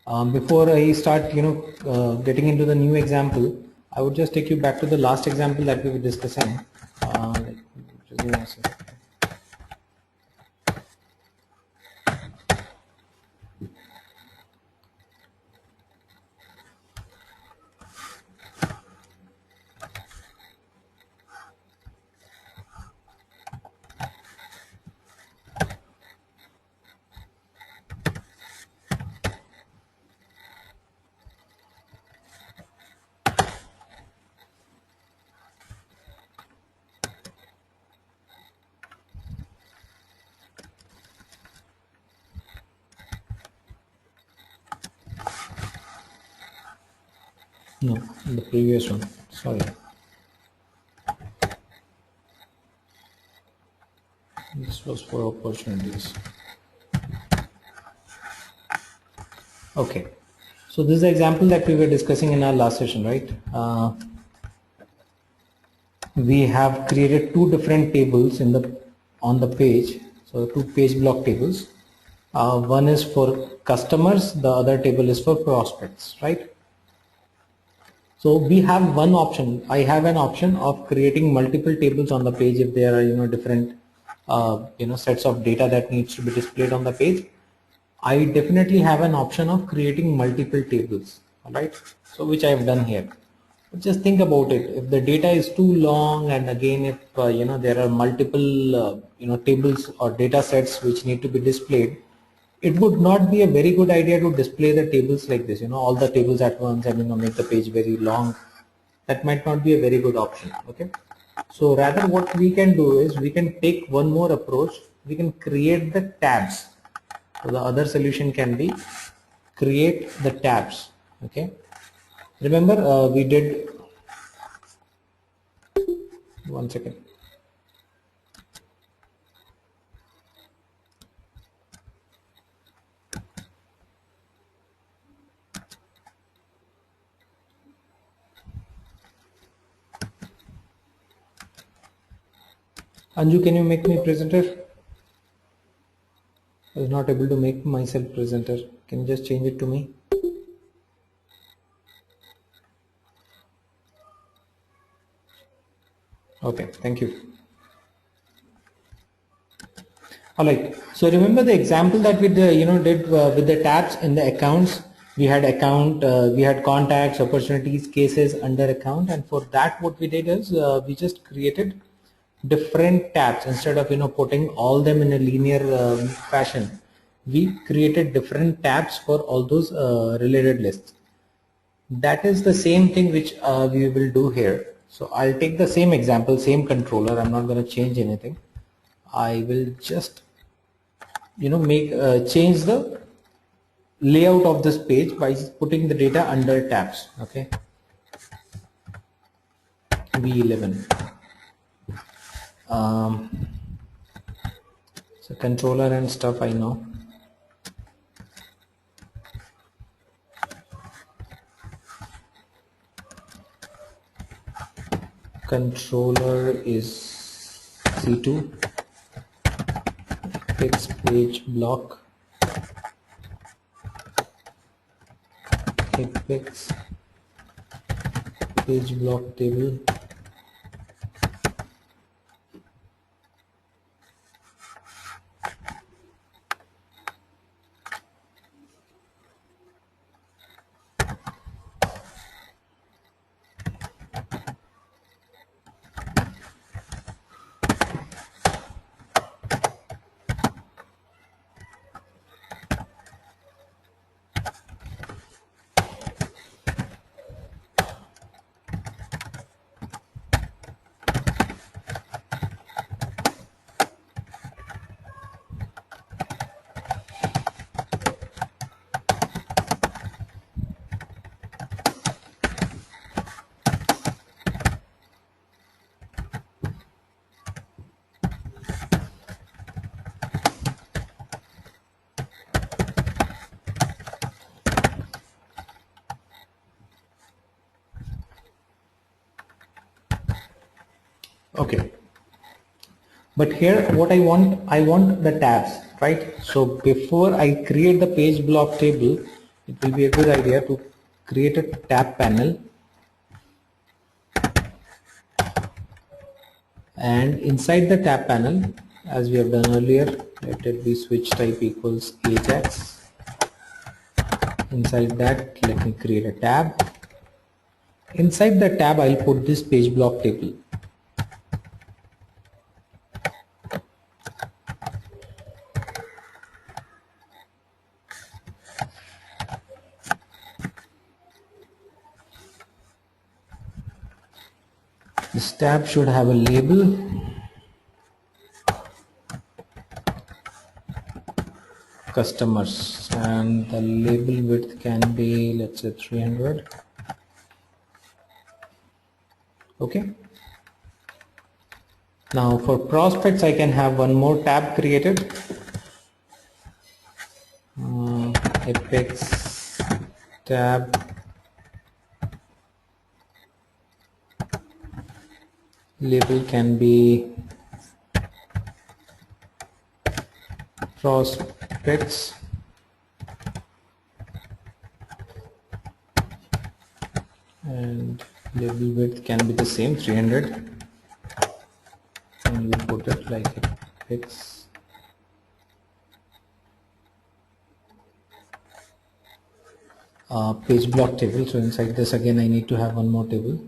Before I start, getting into the new example, I would just take you back to the last example that we were discussing. Just give me a second. No, the previous one. Sorry. This was for opportunities. Okay. So this is the example that we were discussing in our last session, right? We have created two different tables on the page. So two page block tables. One is for customers, the other table is for prospects, right? So we have one option. I have an option of creating multiple tables on the page if there are different sets of data that needs to be displayed on the page. I definitely have an option of creating multiple tables, all right? So which I have done here. But just think about it. If the data is too long, and again if there are multiple tables or data sets which need to be displayed, it would not be a very good idea to display the tables like this, all the tables at once, and make the page very long. That might not be a very good option. Okay, so rather what we can do is we can take one more approach. We can create the tabs. So the other solution can be create the tabs. Okay, remember we did, one second. Anju, can you make me presenter? I was not able to make myself presenter. Can you just change it to me? Okay, thank you. All right. So remember the example that we did with the tabs in the accounts. We had account, we had contacts, opportunities, cases under account, and for that what we did is we just created different tabs instead of putting all them in a linear fashion. We created different tabs for all those related lists. That is the same thing which we will do here. So I'll take the same example, same controller. I'm not going to change anything. I will just make change the layout of this page by putting the data under tabs. Okay, V11. So controller and stuff I know. Controller is C2, fix page block, fix page block table, okay. But here what I want the tabs, right? So before I create the page block table, it will be a good idea to create a tab panel, and inside the tab panel, as we have done earlier, let it be switch type equals Ajax. Inside that, let me create a tab. Inside the tab, I'll put this page block table. This tab should have a label. Customers, and the label width can be, let's say, 300. Okay. Now for prospects, I can have one more tab created. Apex tab label can be prospects, and label width can be the same, 300, and we put it like Apex page block table. So inside this again I need to have one more table.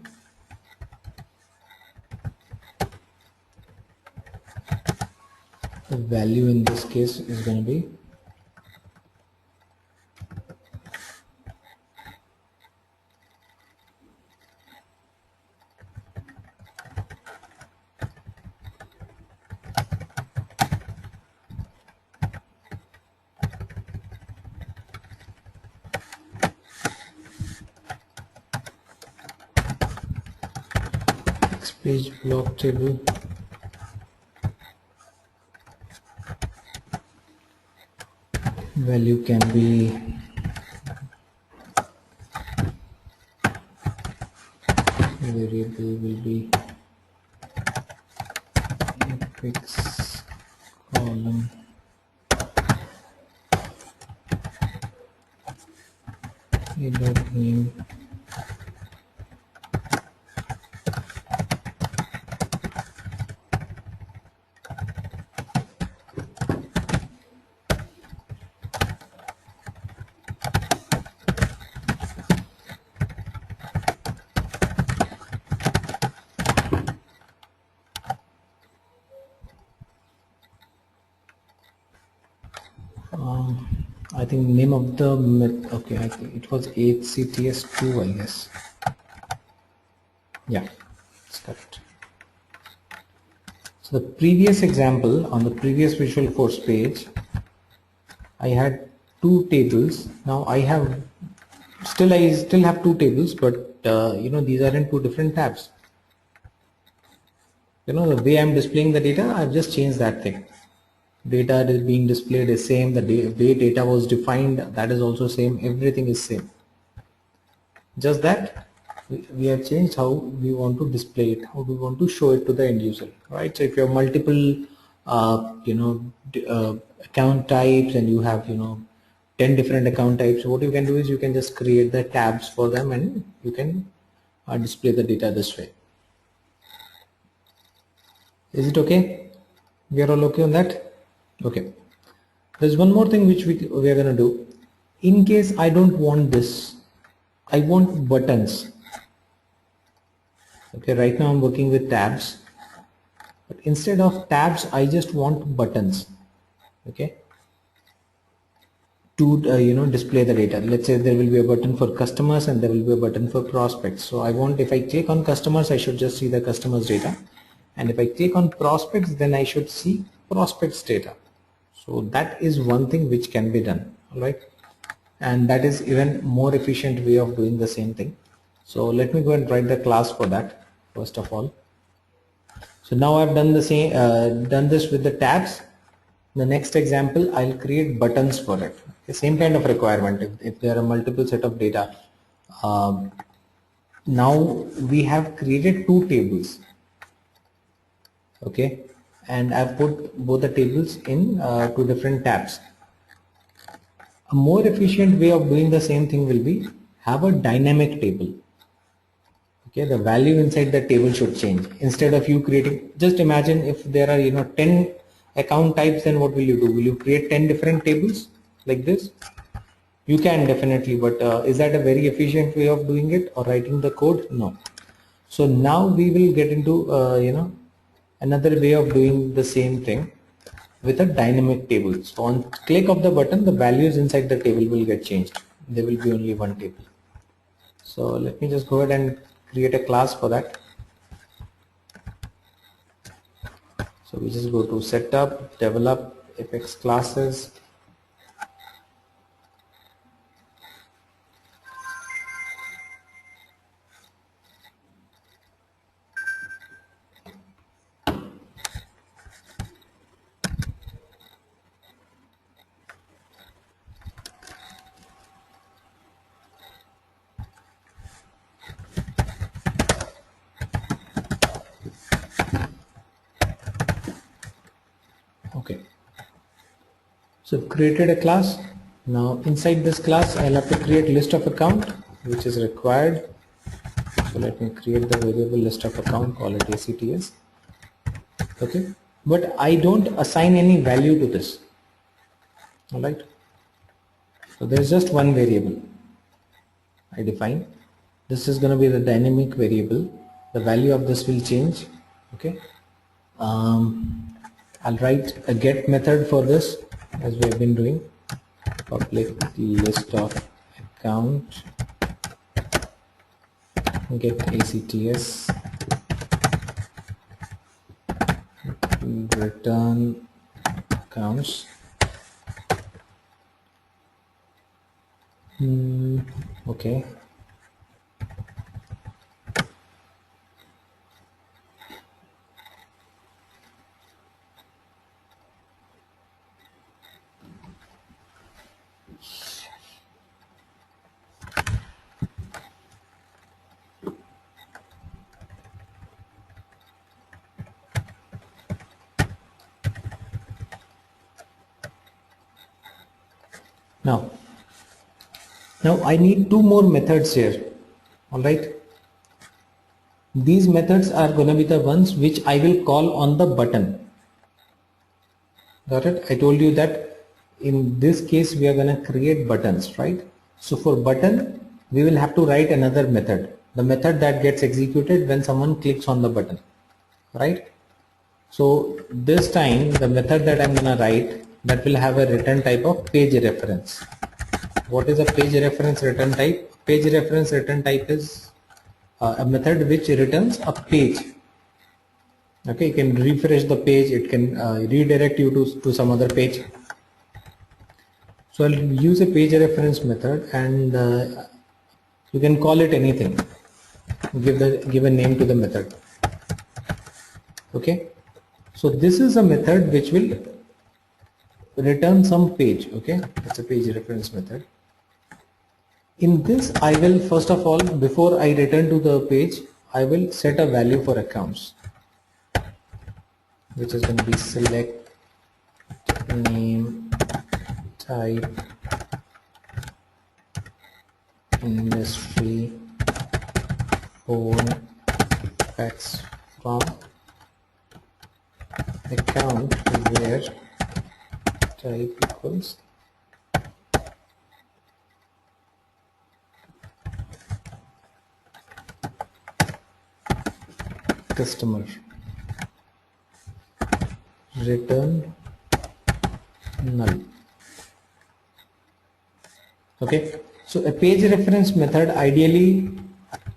The value in this case is going to be page block table value can be variable will be Apex column name. I think name of the okay, I think it was HCTS2, I guess. Yeah, that's correct. So the previous example, on the previous Visualforce page, I had two tables. Now I still have two tables, but you know, these are in two different tabs. You know, the way I'm displaying the data, I've just changed that thing. Data is being displayed is same, the way data was defined, that is also same, everything is same. Just that we have changed how we want to display it, how we want to show it to the end user, right? So if you have multiple you know, account types, and you have, you know, 10 different account types, what you can do is you can just create the tabs for them, and you can display the data this way. Is it okay? We are all okay on that? Okay. There's one more thing which we are going to do. In case I don't want this, I want buttons. Okay, right now I'm working with tabs, but instead of tabs I just want buttons. Okay, to you know, display the data. Let's say there will be a button for customers and there will be a button for prospects. So I want, if I click on customers, I should just see the customers data, and if I click on prospects, then I should see prospects data. So that is one thing which can be done, all right, and that is even more efficient way of doing the same thing. So let me go and write the class for that first of all. So now I've done the same, done this with the tabs. The next example, I'll create buttons for it. The same kind of requirement. If there are multiple set of data, now we have created two tables. Okay, and I've put both the tables in two different tabs. A more efficient way of doing the same thing will be have a dynamic table. Okay, the value inside the table should change. Instead of you creating, just imagine if there are 10 account types, then what will you do? Will you create 10 different tables like this? You can definitely, but is that a very efficient way of doing it or writing the code? No. So now we will get into another way of doing the same thing with a dynamic table. So on click of the button, the values inside the table will get changed. There will be only one table. So let me just go ahead and create a class for that. So we just go to setup, develop, Apex classes. Okay, so I've created a class. Now inside this class I'll have to create list of account, which is required. So let me create the variable list of account, call it ACTS. Okay, but I don't assign any value to this. Alright, so there's just one variable I define. This is going to be the dynamic variable. The value of this will change. Okay, I'll write a get method for this, as we have been doing. Public list of account get ACTS return accounts. Okay, now I need two more methods here. Alright, these methods are going to be the ones which I will call on the button. Got it? I told you that in this case we are going to create buttons, right? So for button we will have to write another method, the method that gets executed when someone clicks on the button, right? So this time the method that I'm going to write, that will have a return type of page reference. What is a page reference return type? Page reference return type is a method which returns a page. Okay, you can refresh the page, it can redirect you to some other page. So I'll use a page reference method, and you can call it anything. Give a name to the method. Okay, so this is a method which will return some page. Okay, it's a page reference method. In this I will, first of all, before I return to the page, I will set a value for accounts, which is going to be select name type industry phone fax from account where type equals customer, return null. Okay, so a page reference method ideally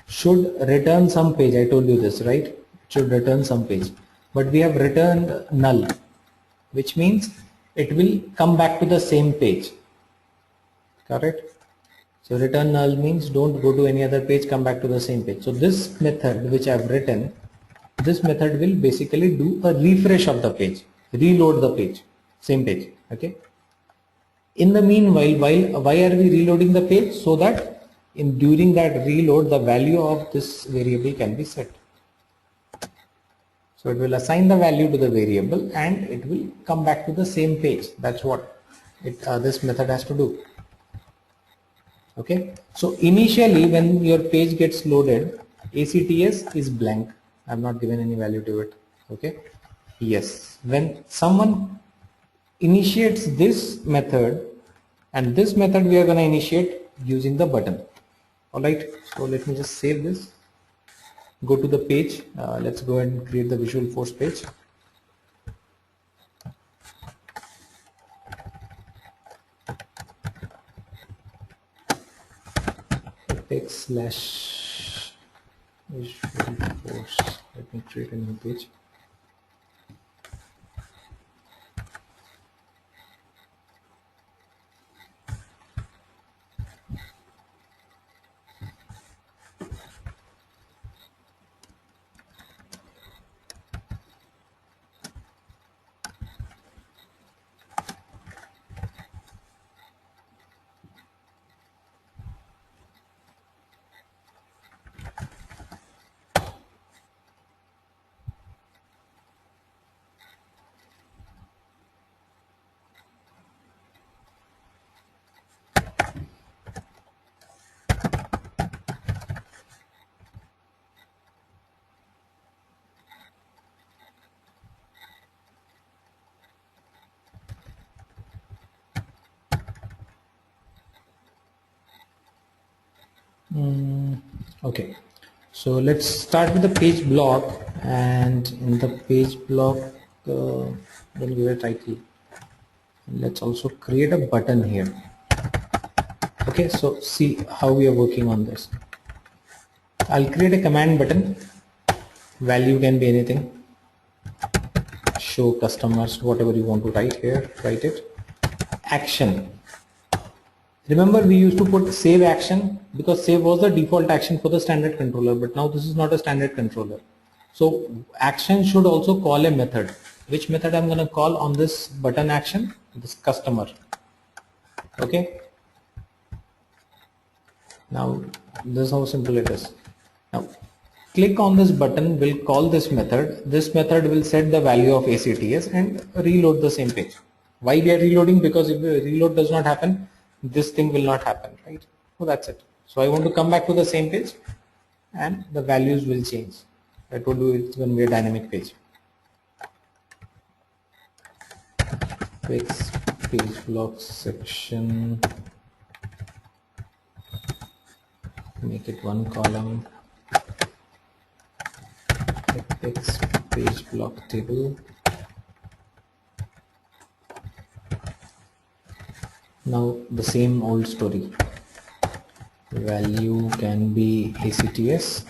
should return some page. I told you this, right? It should return some page, but we have returned null, which means it will come back to the same page. Correct? So return null means don't go to any other page, come back to the same page. So this method which I have written, this method will basically do a refresh of the page, reload the page, same page. Okay, in the meanwhile, why are we reloading the page? So that during that reload the value of this variable can be set. So it will assign the value to the variable and it will come back to the same page. That's what this method has to do. Okay, so initially when your page gets loaded, ACTS is blank. I've not given any value to it. Okay, yes, when someone initiates this method, and this method we are going to initiate using the button. All right, so let me just save this, go to the page. Let's go and create the Visualforce page. Apex slash Visualforce. Let me create a new page. Okay, so let's start with the page block, and in the page block, don't give a title. Let's also create a button here. Okay, so see how we are working on this. I'll create a command button. Value can be anything. Show customers, whatever you want to write here, write it. Action. Remember, we used to put save action because save was the default action for the standard controller, but now this is not a standard controller. So action should also call a method. Which method I'm going to call on this button action? This customer. Okay. Now this is how simple it is. Now click on this button, will call this method. This method will set the value of ACTS and reload the same page. Why we are reloading? Because if the reload does not happen, this thing will not happen, right? So that's it. So I want to come back to the same page and the values will change. I told you it's going to be a dynamic page. Fix page blocks section, make it one column. Apex page block table. Now the same old story. Value can be ACTS,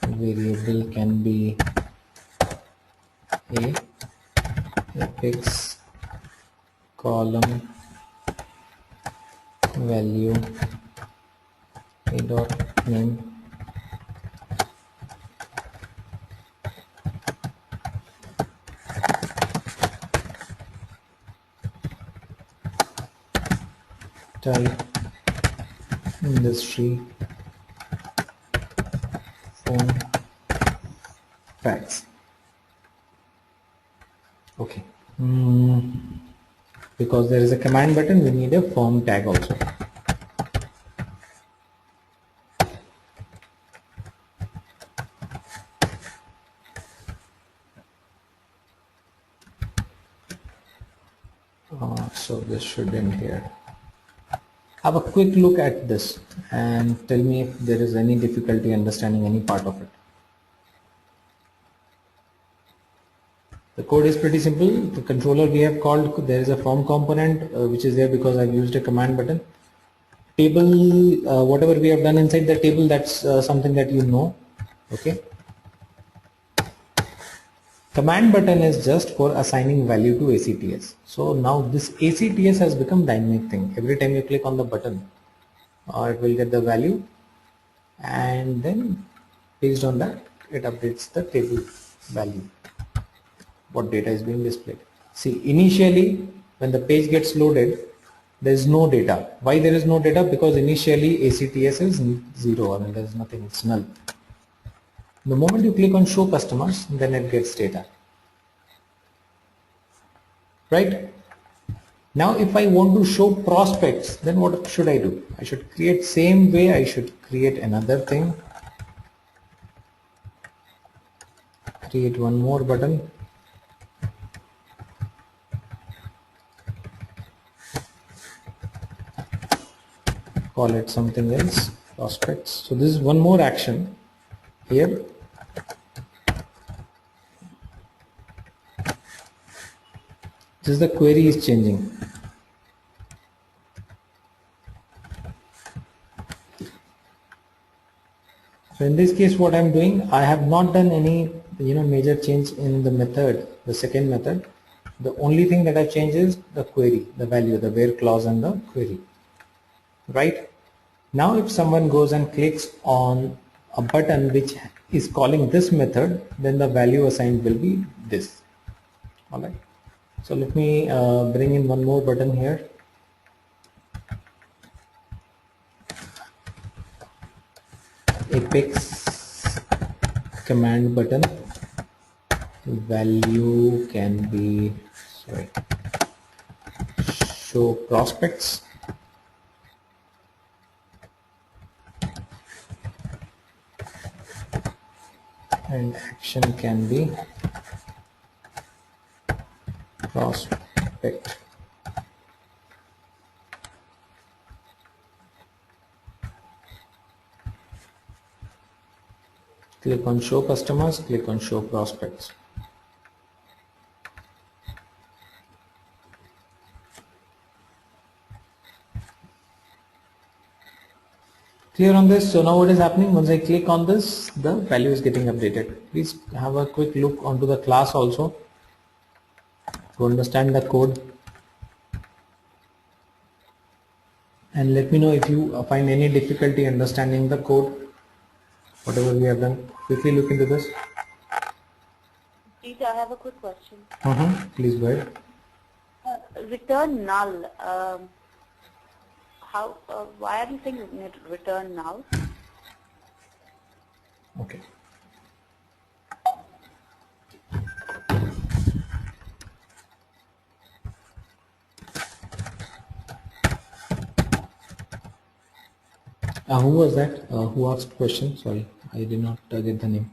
variable can be a apex column value a dot name type industry phone facts. Okay, because there is a command button, we need a form tag also. So this should end here. Have a quick look at this and tell me if there is any difficulty understanding any part of it. The code is pretty simple. The controller we have called, there is a form component which is there because I've used a command button. Table, whatever we have done inside the table, that's something that you know. Okay. Command button is just for assigning value to ACTS. So now this ACTS has become dynamic thing. Every time you click on the button, it will get the value, and then based on that it updates the table value, what data is being displayed. See, initially when the page gets loaded, there is no data. Why there is no data? Because initially ACTS is 0. I mean, there is nothing, it's null. The moment you click on show customers, then it gets data, right? Now if I want to show prospects, then what should I do? I should create same way, I should create another thing, create one more button, call it something else, prospects. So this is one more action here. This is the query is changing. So in this case what I'm doing, I have not done any major change in the method, the second method. The only thing that I changed is the query, the value, the where clause and the query. Right? Now if someone goes and clicks on a button which is calling this method, then the value assigned will be this. Alright. So let me bring in one more button here. Apex command button, value can be show prospects, and action can be prospect. Click on show customers, click on show prospects. Clear on this? So now what is happening? Once I click on this, the value is getting updated. Please have a quick look onto the class also to understand the code, and let me know if you find any difficulty understanding the code, whatever we have done. Quickly look into this. Teacher, I have a quick question. Please go ahead. Return null. Why are you saying return null? Okay. Who was that? Who asked question? Sorry, I did not get the name.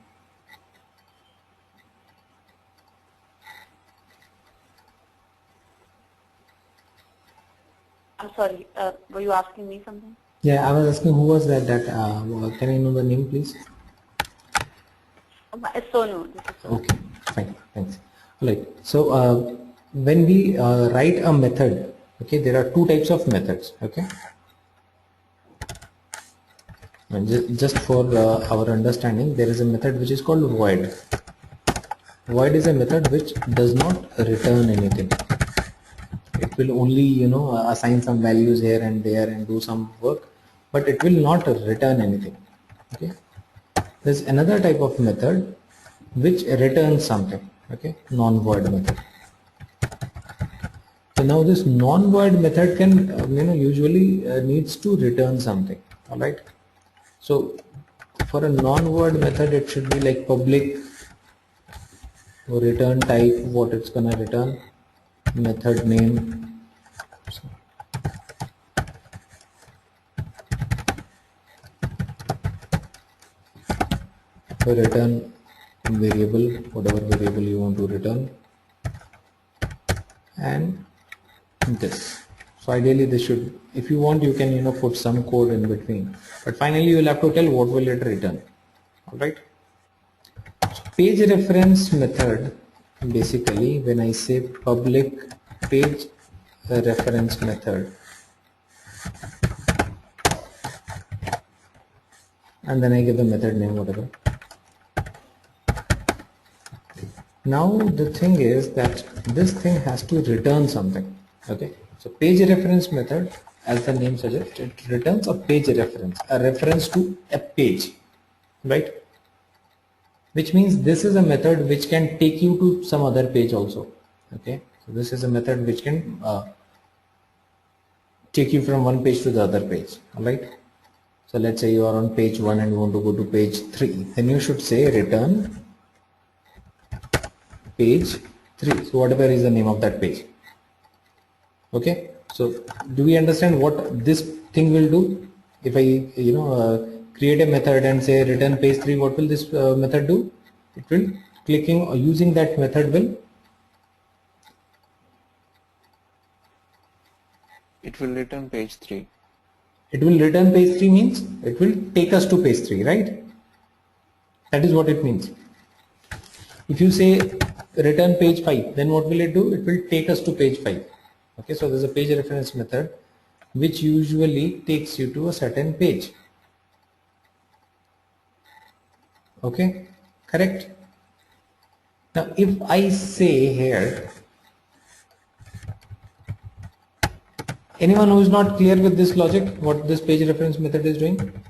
I'm sorry, were you asking me something? Yeah, I was asking who was that. Can I know the name, please? It's Sonu. This is Sonu. Okay, fine, thanks. Right. So when we write a method, okay, there are two types of methods. Okay. And just for our understanding, there is a method which is called void. Void is a method which does not return anything. It will only assign some values here and there and do some work, but it will not return anything. Okay. There's another type of method which returns something. Okay, non-void method. So now this non-void method can usually needs to return something. All right. So for a non-void method, it should be like public or return type, what it's gonna return, method name. So return variable, whatever variable you want to return, and this. So ideally this should, if you want, you can put some code in between, but finally you will have to tell what will it return. All right. So page reference method, basically when I say public page reference method, and then I give the method name whatever. Now the thing is that this thing has to return something. Okay, so page reference method, as the name suggests, it returns a page reference, a reference to a page, right? Which means this is a method which can take you to some other page also. Okay, so this is a method which can take you from one page to the other page. All right. So let's say you are on page 1 and you want to go to page 3, then you should say return page 3. So whatever is the name of that page. Okay, so do we understand what this thing will do? If I create a method and say return page 3, what will this method do? It will, clicking or using that method will, It will return page 3. it will return page 3 means it will take us to page 3, right? That is what it means. If you say return page 5, then what will it do? It will take us to page 5. Okay, so there's a page reference method which usually takes you to a certain page. Okay, correct? Now if I say here, anyone who is not clear with this logic, what this page reference method is doing?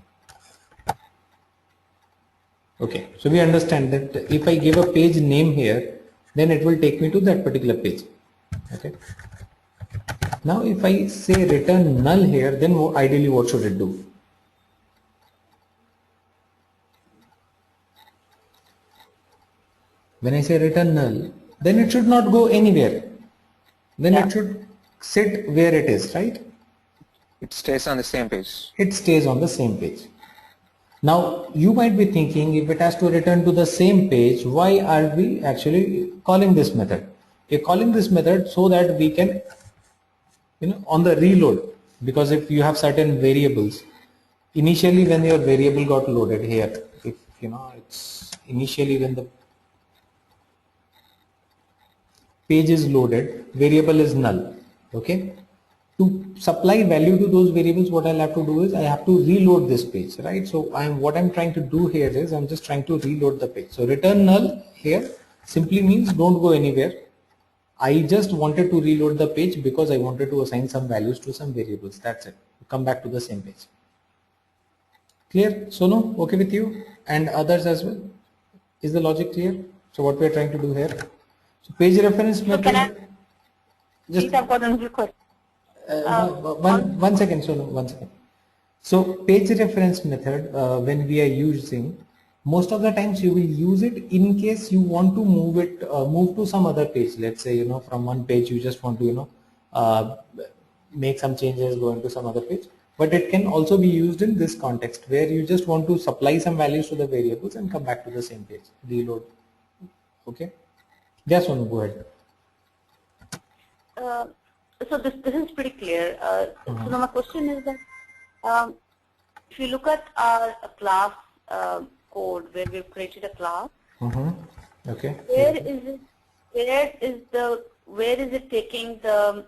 Okay, so we understand that if I give a page name here, then it will take me to that particular page. Okay. Now if I say return null here, then ideally what should it do? When I say return null, then it should not go anywhere. Then it should sit where it is, right? It stays on the same page. It stays on the same page. Now you might be thinking, if it has to return to the same page, why are we actually calling this method? We're calling this method so that we can, on the reload, because if you have certain variables, initially when your variable got loaded here, if it's initially when the page is loaded, variable is null. Okay, to supply value to those variables, what I'll have to do is I have to reload this page, right? So what I'm trying to do here is I'm just trying to reload the page. So return null here simply means don't go anywhere. I just wanted to reload the page because I wanted to assign some values to some variables. That's it. Come back to the same page. Clear? Sonu, okay with you? And others as well? Is the logic clear? So what we are trying to do here? So page reference method. Can I? Just Please, I've got another question. one second, Sonu, 1 second. So page reference method, when we are using, most of the times you will use it in case you want to move to some other page. Let's say, from one page you just want to, make some changes, go into some other page. But it can also be used in this context where you just want to supply some values to the variables and come back to the same page, reload. Okay. Yes, Sonu, go ahead. So this is pretty clear. So now my question is that if you look at our class code where we've created a class, Okay. where is it? Where is it taking the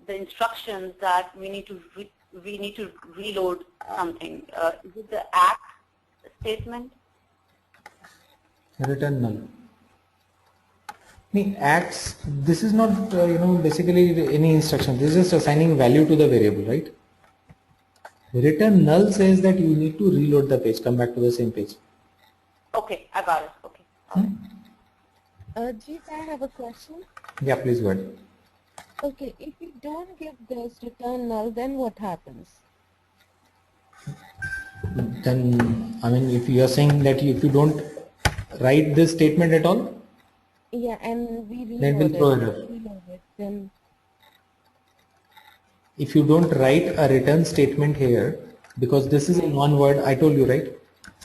instructions that we need to reload something? Is it the act statement? Return null. Acts, this is not basically any instruction. This is just assigning value to the variable, right? Return null says that you need to reload the page, come back to the same page. Okay, I got it. Okay. Jeet, I have a question. Yeah, please go ahead. Okay, if we don't give this return null, then what happens? Then, if you are saying that if you don't write this statement at all, Yeah, and we reload then we'll throw error. reload it, then If you don't write a return statement here, because this is in one word, I told you, right?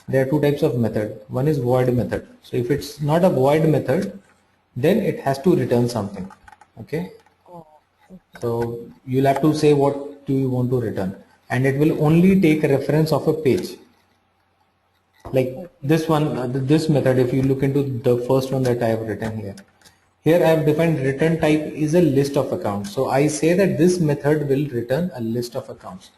There are two types of method. One is void method. So if it's not a void method, then it has to return something. Okay. So you'll have to say what do you want to return, and it will only take a reference of a page. Like this one, this method, if you look into the first one that I have written here. Here I have defined return type is a list of accounts. So I say that this method will return a list of accounts.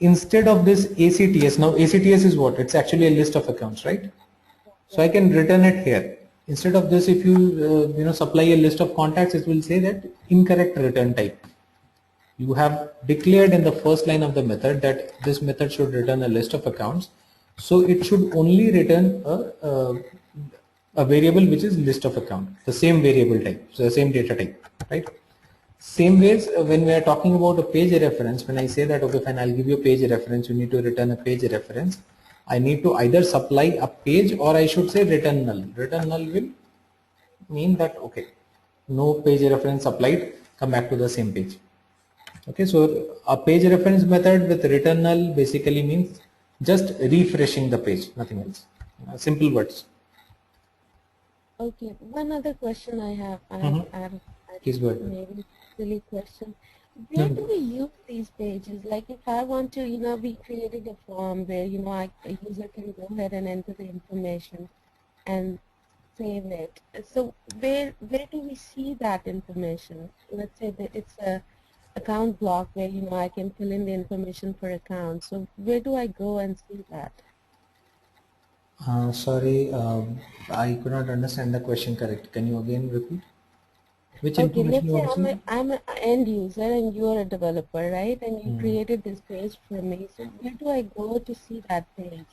Instead of this ACTS, now ACTS is what? It's actually a list of accounts, right? So I can return it here. Instead of this, if you supply a list of contacts, it will say that incorrect return type. You have declared in the first line of the method that this method should return a list of accounts. So it should only return a variable which is list of account, the same variable type, so the same data type, right? Same ways when we are talking about a page reference, when I say that okay fine, I'll give you a page reference, you need to return a page reference, I need to either supply a page or I should say return null. Return null will mean that okay, no page reference supplied, come back to the same page. Okay, so a page reference method with return null basically means just refreshing the page, nothing else. Simple words. Okay, one other question I have. Please go ahead. Maybe silly question. No, Where no. do we use these pages? Like if I want to, we created a form where, a user can go ahead and enter the information and save it. So where do we see that information? Let's say that it's a account block where, I can fill in the information for account. So where do I go and see that? Sorry, I could not understand the question correct. Can you again repeat? Which Okay, information let's you say want to see? I'm an end user and you're a developer, right? And you created this page for me. So where do I go to see that page?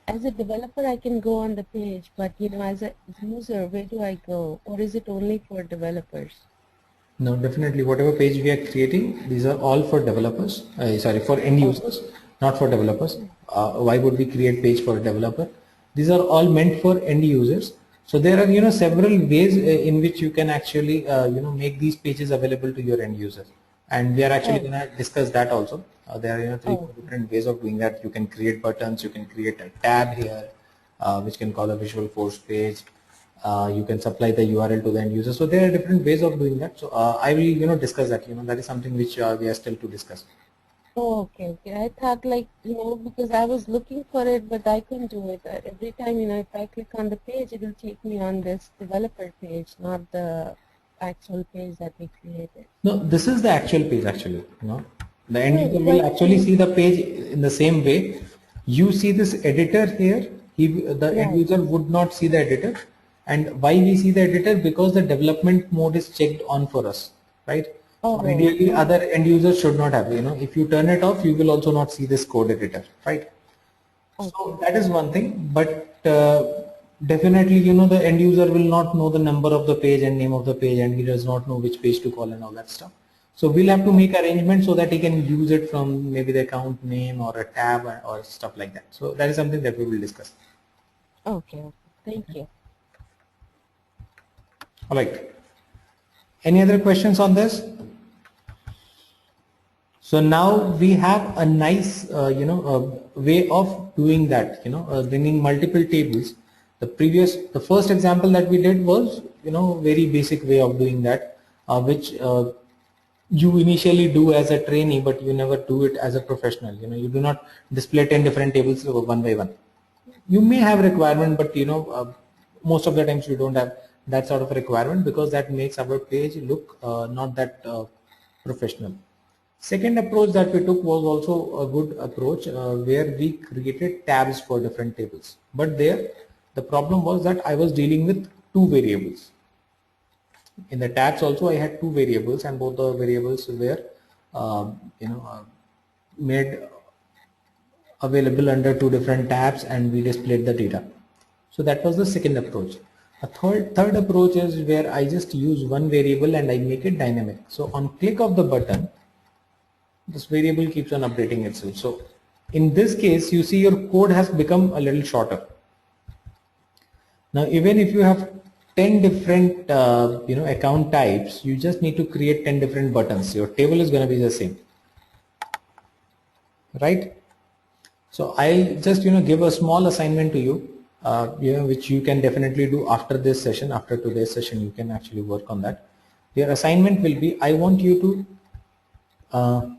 As a developer, I can go on the page, but as a user, where do I go? Or is it only for developers? No, definitely. Whatever page we are creating, these are all for developers. Sorry, for end users, not for developers. Why would we create page for a developer? These are all meant for end users. So there are several ways in which you can actually make these pages available to your end users. And we are actually going to discuss that also. There are three four different ways of doing that. You can create buttons. You can create a tab here, which can call a Visualforce page. You can supply the URL to the end user. So there are different ways of doing that. So I will discuss that. That is something which we are still to discuss. Oh, okay. I thought like, because I was looking for it, but I couldn't do it. Every time, if I click on the page, it will take me on this developer page, not the actual page that we created. No, this is the actual page actually. The end Right, user will right. actually see the page in the same way. You see this editor here. The end Right. user would not see the editor. And why we see the editor? Because the development mode is checked on for us, right? Oh, So ideally, okay. other end users should not have. If you turn it off, you will also not see this code editor, right? So that is one thing, but definitely, the end user will not know the number of the page and name of the page, and he does not know which page to call and all that stuff. So we'll have to make arrangements so that he can use it from maybe the account name or a tab or stuff like that. So that is something that we will discuss. Okay. Thank you. All right. Any other questions on this? So now we have a nice, way of doing that, bringing multiple tables. The first example that we did was, very basic way of doing that, which you initially do as a trainee, but you never do it as a professional. You do not display 10 different tables one by one. You may have requirement, but most of the times you don't have that sort of a requirement because that makes our page look not that professional. Second approach that we took was also a good approach where we created tabs for different tables. But there the problem was that I was dealing with two variables. In the tabs also I had two variables, and both the variables were made available under two different tabs, and we displayed the data. So that was the second approach. A third approach is where I just use one variable and I make it dynamic. So on click of the button, this variable keeps on updating itself. So in this case, you see your code has become a little shorter. Now even if you have 10 different account types, you just need to create 10 different buttons. Your table is going to be the same, right? So I'll just give a small assignment to you, which you can definitely do after this session. After today's session, you can actually work on that. Your assignment will be, I want you to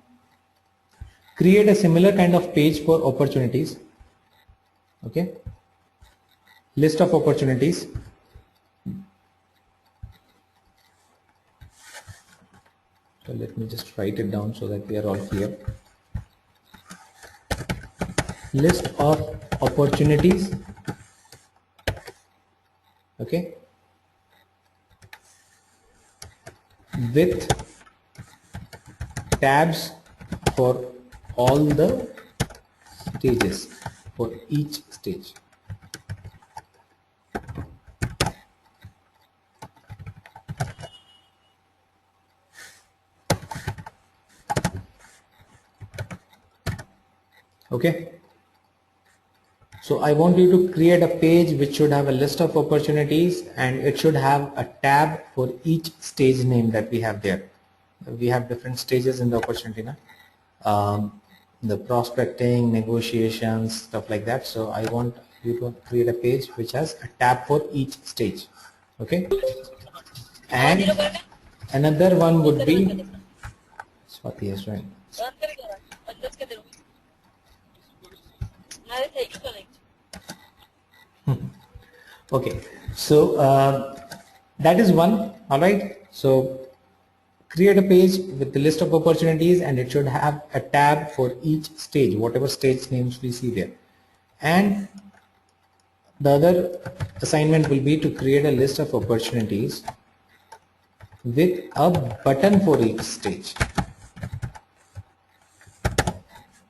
create a similar kind of page for opportunities. Okay, list of opportunities. So let me just write it down so that we are all clear. List of opportunities. Okay, with tabs for all the stages, for each stage. Okay, So I want you to create a page which should have a list of opportunities, and it should have a tab for each stage name that we have there. We have different stages in the opportunity now. The prospecting, negotiations, stuff like that. So I want you to create a page which has a tab for each stage. Okay. And another one would be Swati is doing. Okay, so that is one. All right, so create a page with the list of opportunities, and it should have a tab for each stage, whatever stage names we see there. And the other assignment will be to create a list of opportunities with a button for each stage.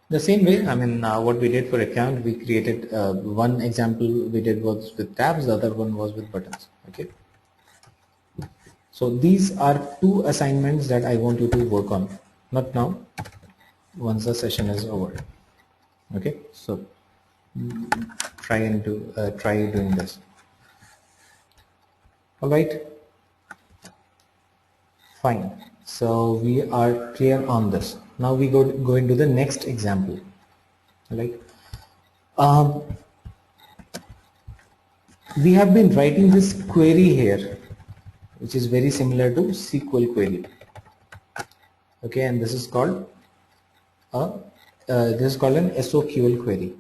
The same way, I mean, what we did for account, we created one example we did was with tabs, the other one was with buttons. Okay. So these are two assignments that I want you to work on. Not now, once the session is over. Okay. So try doing this. All right. Fine. So we are clear on this. Now we go into the next example. Like we have been writing this query here, which is very similar to SQL query. Okay, and this is called an SOQL query.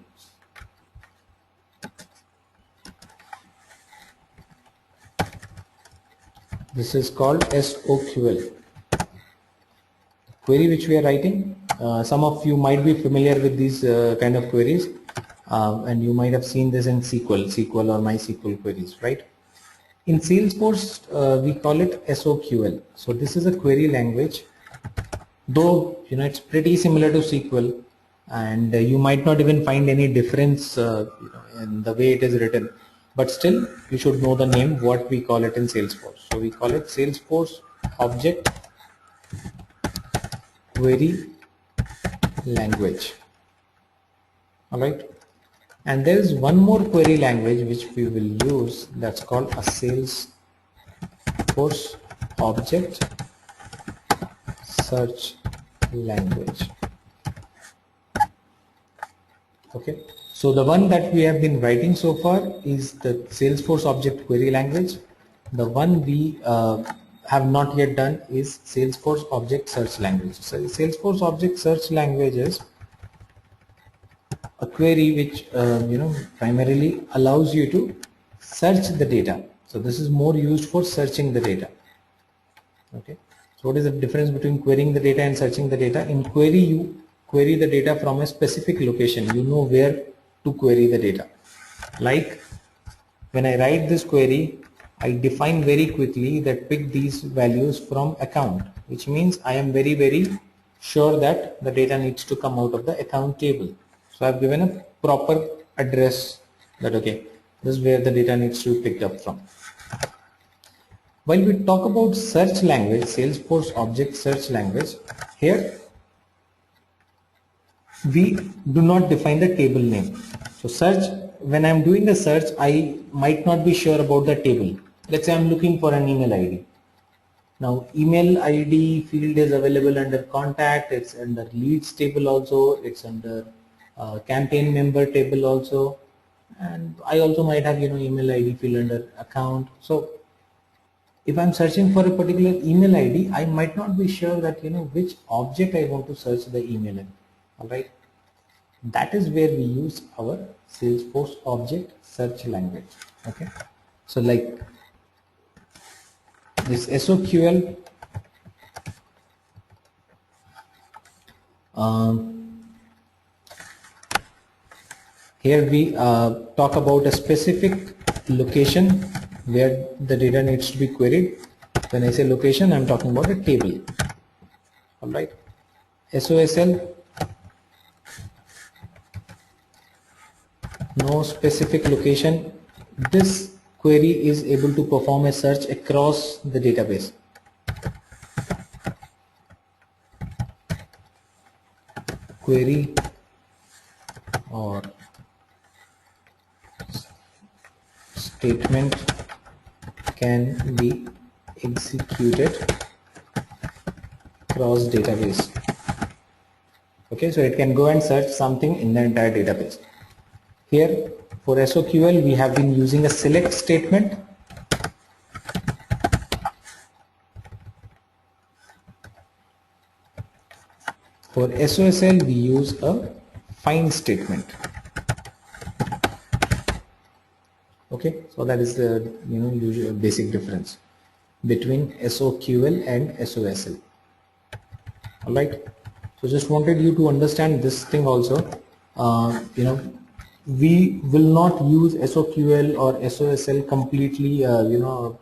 This is called SOQL query which we are writing. Some of you might be familiar with these kind of queries, and you might have seen this in SQL or MySQL queries, right? In Salesforce, we call it SOQL. So this is a query language, though it's pretty similar to SQL, and you might not even find any difference in the way it is written. But still, you should know the name, what we call it in Salesforce. So we call it Salesforce Object Query Language. Alright. And there is one more query language which we will use, that's called a Salesforce Object Search Language. Okay. So the one that we have been writing so far is the Salesforce Object Query Language. The one we have not yet done is Salesforce Object Search Language. So Salesforce Object Search Language is a query which primarily allows you to search the data. So this is more used for searching the data. Okay. So what is the difference between querying the data and searching the data? In query, you query the data from a specific location. You know where to query the data. Like when I write this query, I define very quickly that pick these values from account, which means I am very, very sure that the data needs to come out of the account table. So I've given a proper address that okay, this is where the data needs to be picked up from. While we talk about search language, Salesforce Object Search Language, here we do not define the table name. So search, when I'm doing the search, I might not be sure about the table. Let's say I'm looking for an email ID. Now email ID field is available under contact, it's under leads table also, it's under campaign member table also, and I also might have email ID field under account. So if I'm searching for a particular email ID, I might not be sure that which object I want to search the email in. Alright, that is where we use our Salesforce Object Search Language. Okay, so like this SOQL, here we talk about a specific location where the data needs to be queried. When I say location, I'm talking about a table. Alright, SOSL, no specific location. This query is able to perform a search across the database. Query or statement can be executed across database. Okay, so it can go and search something in the entire database. Here for SOQL we have been using a select statement. For SOSL we use a find statement. Okay, so that is the usual basic difference between SOQL and SOSL. Alright, so just wanted you to understand this thing also. We will not use SOQL or SOSL completely on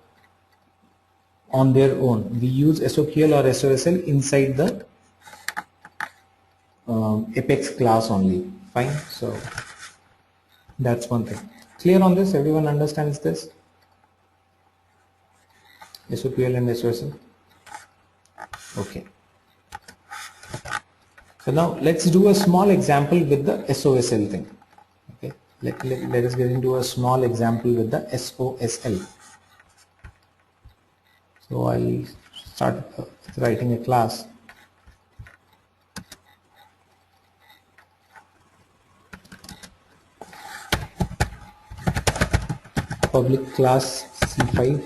their own. We use SOQL or SOSL inside the Apex class only. Fine, so that's one thing. Clear on this? Everyone understands this? SOQL and SOSL? Okay. So now let's do a small example with the SOSL thing. Okay, let us get into a small example with the SOSL. So I'll start writing a class. Public class C5.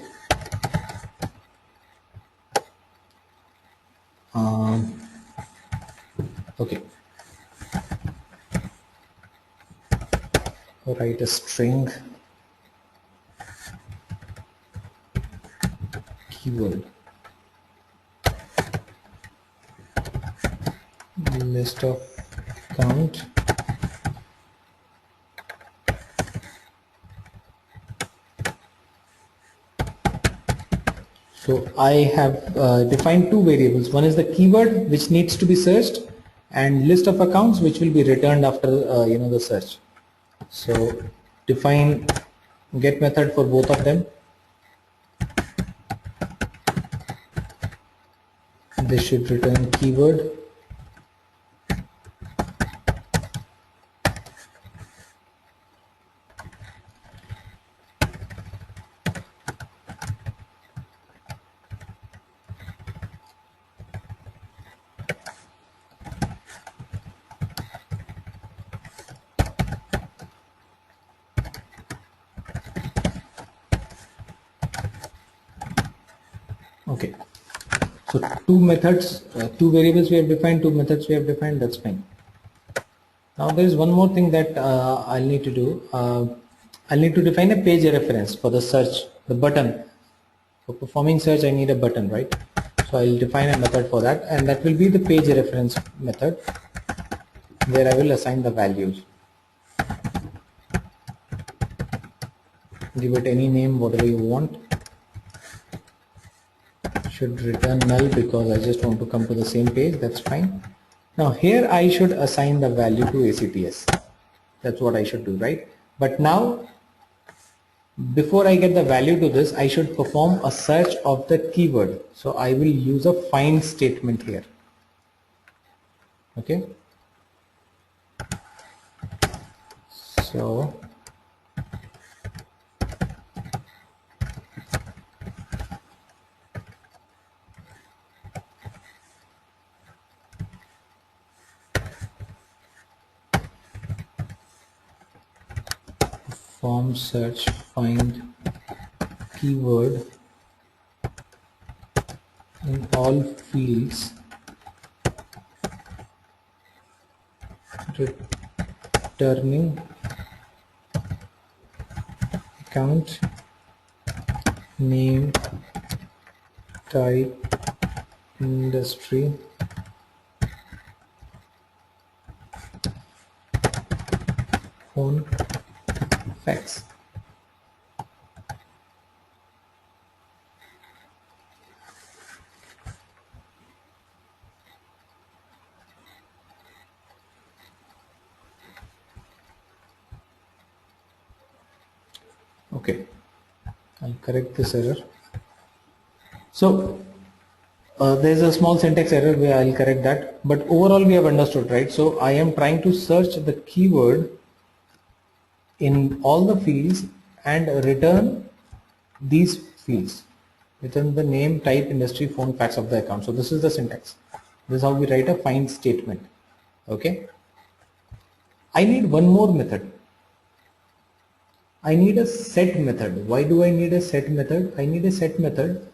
Okay. Write a string keyword list of count so I have defined two variables. One is the keyword which needs to be searched and list of accounts which will be returned after the search. So define get method for both of them. This should return keyword okay. So two methods, two variables we have defined, two methods we have defined, that's fine. Now there is one more thing that I'll need to do. I'll need to define a page reference for the search, the button. For performing search I need a button, right? So I'll define a method for that, and that will be the page reference method where I will assign the values. Give it any name, whatever you want. Should return null because I just want to come to the same page, that's fine. Now here I should assign the value to ACTS. That's what I should do, right? But now before I get the value to this, I should perform a search of the keyword. So I will use a find statement here. Okay. So perform search find keyword in all fields returning account name type industry phone fax. Okay, I'll correct this error. So there is a small syntax error where I'll correct that, but overall we have understood, right? So I am trying to search the keyword in all the fields and return these fields. Return the name, type, industry, phone, fax of the account. So this is the syntax. This is how we write a find statement. Okay. I need one more method. I need a set method. Why do I need a set method? I need a set method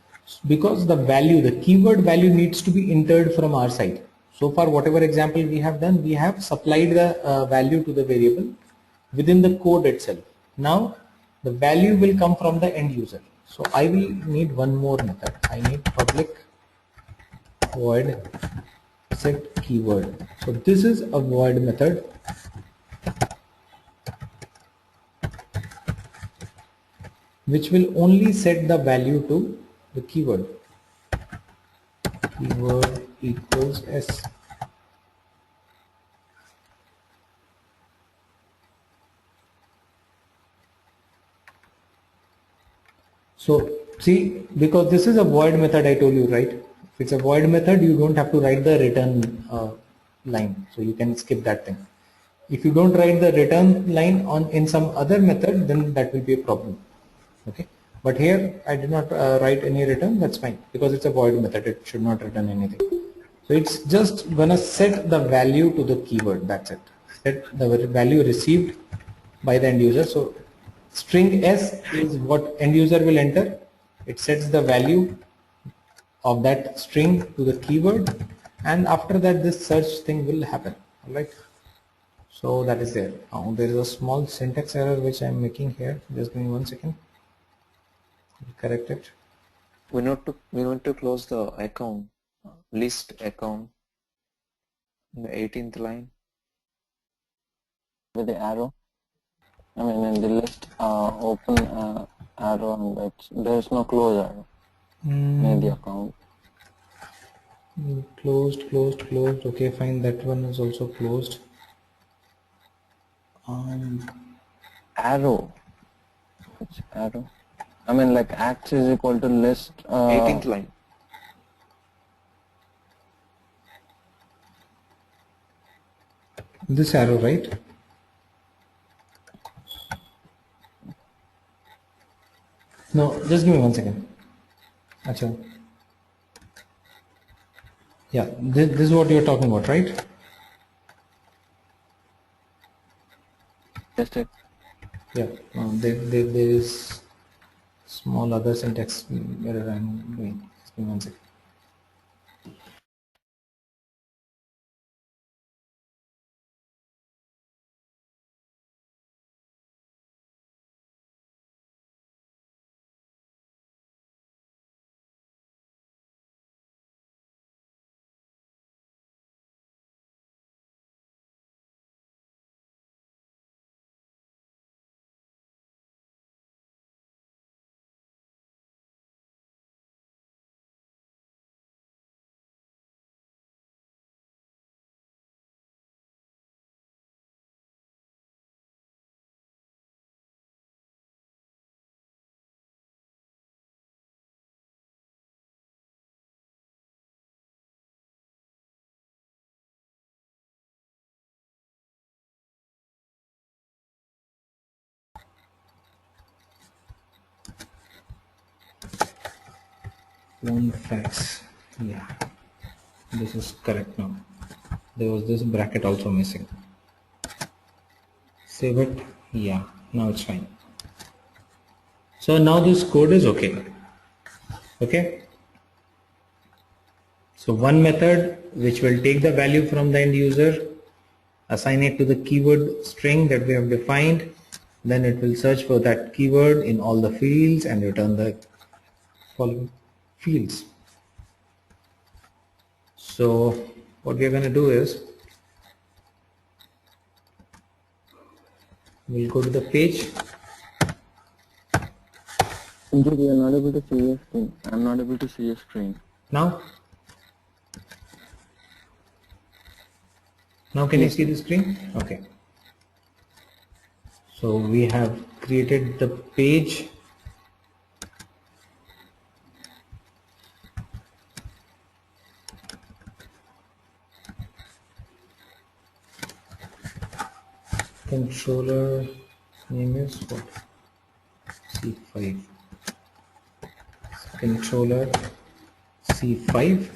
because the value, the keyword value needs to be entered from our side. So far, whatever example we have done, we have supplied the value to the variable within the code itself. Now the value will come from the end user. So I will need one more method. I need public void set keyword. So this is a void method which will only set the value to the keyword. Keyword equals s. So see, because this is a void method, I told you, right? If it's a void method, you don't have to write the return line, so you can skip that thing. If you don't write the return line on in some other method, then that will be a problem. Okay, but here I did not write any return. That's fine because it's a void method. It should not return anything. So it's just gonna set the value to the keyword. That's it. Set the value received by the end user. So string s is what end user will enter. It sets the value of that string to the keyword, and after that this search thing will happen. All right. So that is there. Now there is a small syntax error which I am making here. Just give me 1 second. Correct it. We need to close the account, list account, in the 18th line. With the arrow. I mean, in the list, open arrow, and there is no close arrow near the account. Closed. Okay, fine. That one is also closed. Arrow. Which arrow? I mean, like acts is equal to list. 18th line. This arrow, right? No, just give me 1 second. Achha. Yeah, this is what you're talking about, right? Just it. Yeah, there is small other syntax error I'm doing. Just give me 1 second. Phone fax. Yeah, this is correct now. There was this bracket also missing. Save it. Yeah, now it's fine. So now this code is okay. Okay. So one method which will take the value from the end user, assign it to the keyword string that we have defined, then it will search for that keyword in all the fields and return the following fields. So what we are going to do is we'll go to the page. Indeed, we are not able to see your screen. I'm not able to see your screen. Now can you see the screen? Okay. So we have created the page. Controller name is what? C5 controller C5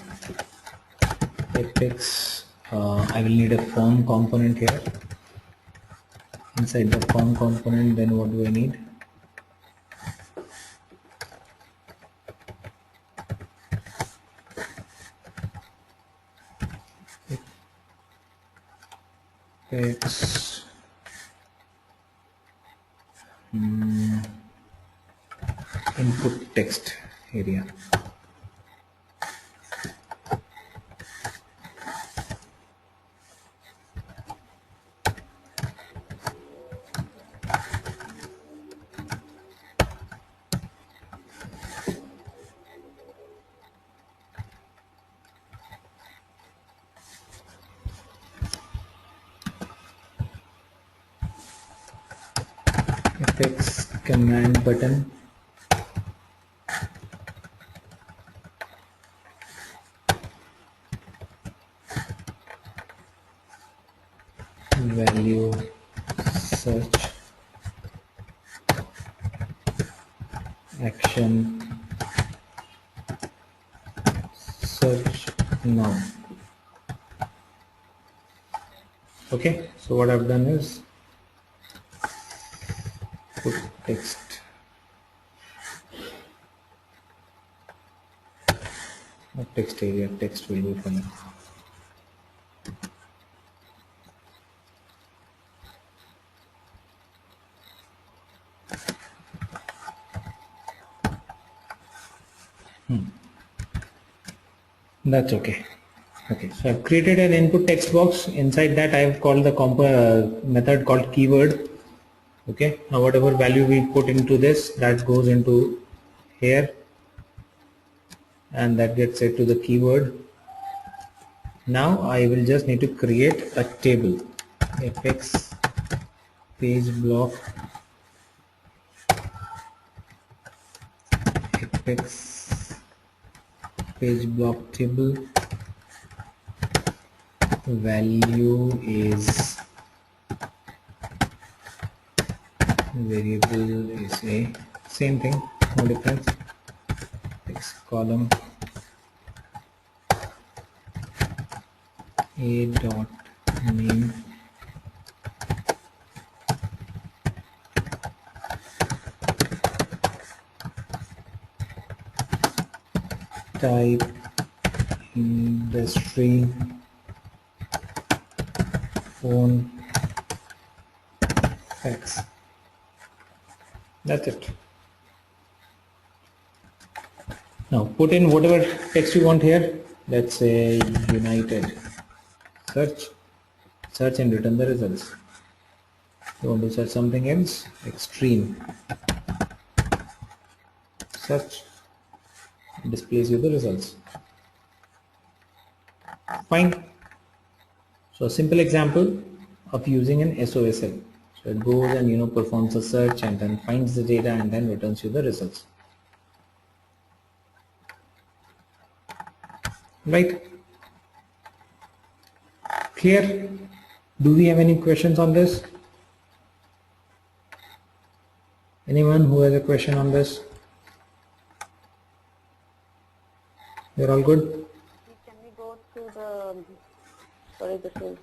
apex. I will need a form component here. Inside the form component, then what do I need? Apex input text area. Apex command button. Value search action search now. Okay, so what I've done is put text, not text area, text will be fine. That's okay. Okay, so I've created an input text box. Inside that I've called the method called keyword. Okay, now whatever value we put into this, that goes into here and that gets set to the keyword. Now I will just need to create a table. Apex page block Apex page block table. Value is variable is a same thing, no difference. Text column a dot name type industry phone fax. That's it. Now put in whatever text you want here. Let's say United. Search and return the results. You want to search something else? Extreme. Search. Displays you the results. Fine. So a simple example of using an SOSL. So it goes and performs a search and then finds the data and then returns you the results. Right? Clear? Do we have any questions on this? Anyone who has a question on this? You're all good? Can we go to the, sorry, this is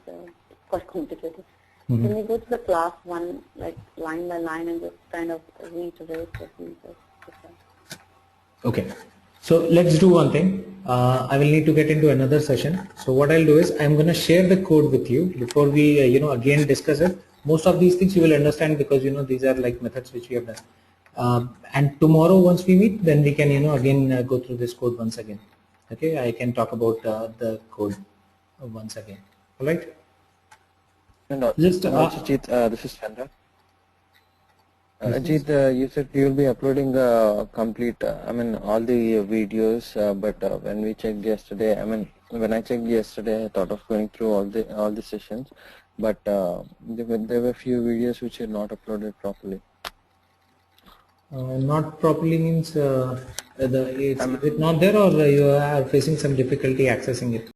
quite complicated. Mm-hmm. Can we go to the class one, like line by line, and just kind of reiterate what we just said? Okay. So let's do one thing. I will need to get into another session. So what I'll do is I'm going to share the code with you before we again discuss it. Most of these things you will understand because these are like methods which we have done. And tomorrow once we meet, then we can again go through this code once again. Okay, I can talk about the code once again. All right. And Just Ajit, this is Chandra. Ajit, you said you will be uploading complete, all the videos, but when we checked yesterday, when I checked yesterday, I thought of going through all the sessions, but there were few videos which are not uploaded properly. Not properly means is it not there, or you are facing some difficulty accessing it?